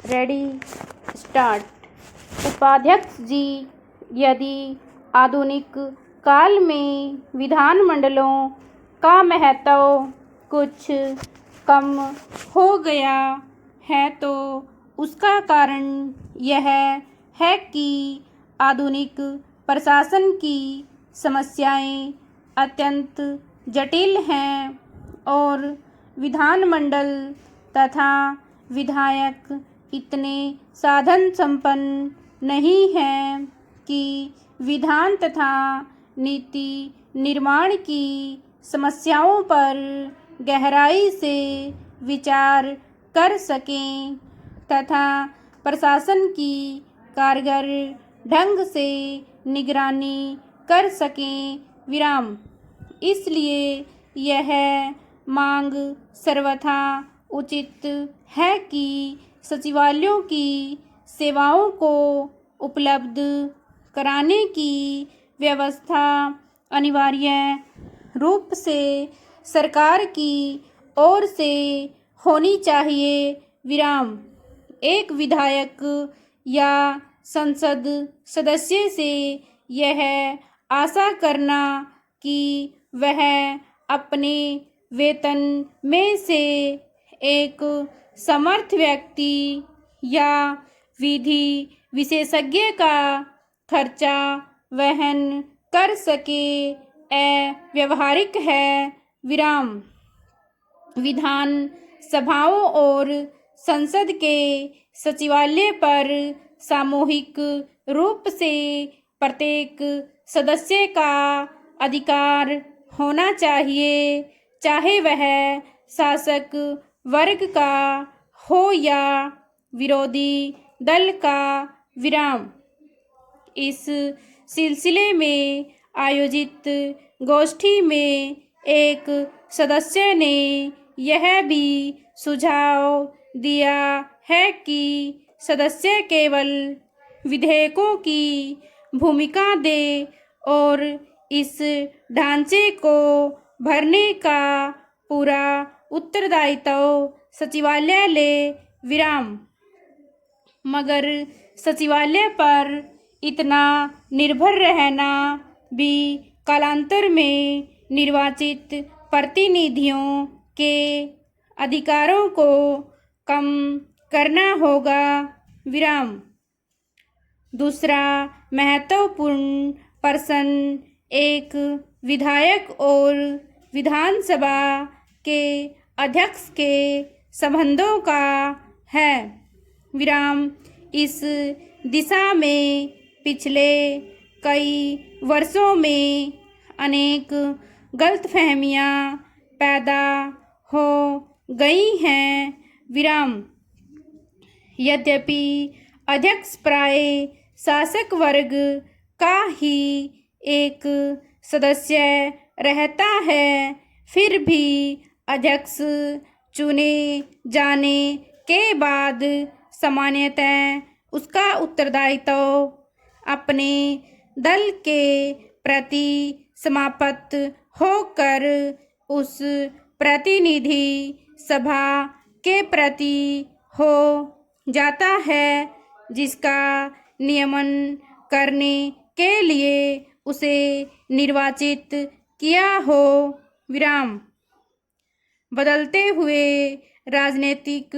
Ready start. उपाध्यक्ष जी, यदि आधुनिक काल में विधानमंडलों का महत्व कुछ कम हो गया है तो उसका कारण यह है कि आधुनिक प्रशासन की समस्याएं अत्यंत जटिल हैं और विधानमंडल तथा विधायक इतने साधन संपन्न नहीं हैं कि विधान तथा नीति निर्माण की समस्याओं पर गहराई से विचार कर सकें तथा प्रशासन की कारगर ढंग से निगरानी कर सकें। इसलिए यह मांग सर्वथा उचित है कि सचिवालयों की सेवाओं को उपलब्ध कराने की व्यवस्था अनिवार्य रूप से सरकार की ओर से होनी चाहिए। एक विधायक या संसद सदस्य से यह आशा करना कि वह अपने वेतन में से एक समर्थ व्यक्ति या विधि विशेषज्ञ का खर्चा वहन कर सके अव्यावहारिक है। विधान सभाओं और संसद के सचिवालय पर सामूहिक रूप से प्रत्येक सदस्य का अधिकार होना चाहिए, चाहे वह शासक वर्ग का हो या विरोधी दल का। इस सिलसिले में आयोजित गोष्ठी में एक सदस्य ने यह भी सुझाव दिया है कि सदस्य केवल विधेयकों की भूमिका दे और इस ढांचे को भरने का पूरा उत्तरदायित्व सचिवालय ले। मगर सचिवालय पर इतना निर्भर रहना भी कालांतर में निर्वाचित प्रतिनिधियों के अधिकारों को कम करना होगा। दूसरा महत्वपूर्ण प्रश्न एक विधायक और विधानसभा के अध्यक्ष के संबंधों का है। इस दिशा में पिछले कई वर्षों में अनेक गलतफहमियां पैदा हो गई हैं। यद्यपि अध्यक्ष प्राय शासक वर्ग का ही एक सदस्य रहता है, फिर भी अध्यक्ष चुने जाने के बाद सामान्यतः उसका उत्तरदायित्व अपने दल के प्रति समाप्त होकर उस प्रतिनिधि सभा के प्रति हो जाता है जिसका नियमन करने के लिए उसे निर्वाचित किया हो। बदलते हुए राजनीतिक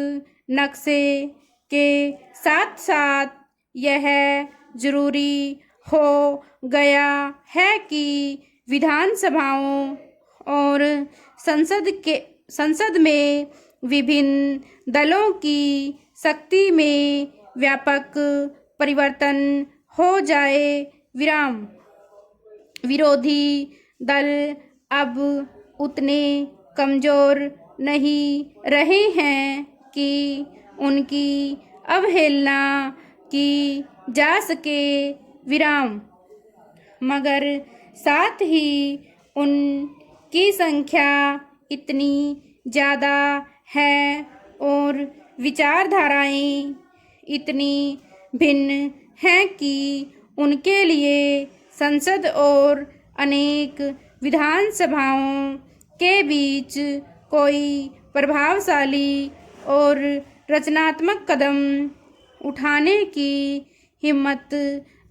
नक्शे के साथ साथ यह जरूरी हो गया है कि विधानसभाओं और संसद में विभिन्न दलों की शक्ति में व्यापक परिवर्तन हो जाए। विरोधी दल अब उतने कमजोर नहीं रहे हैं कि उनकी अवहेलना की जा सके। मगर साथ ही उनकी संख्या इतनी ज़्यादा है और विचारधाराएं इतनी भिन्न हैं कि उनके लिए संसद और अनेक विधानसभाओं के बीच कोई प्रभावशाली और रचनात्मक कदम उठाने की हिम्मत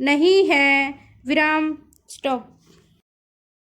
नहीं है। विराम। स्टॉप।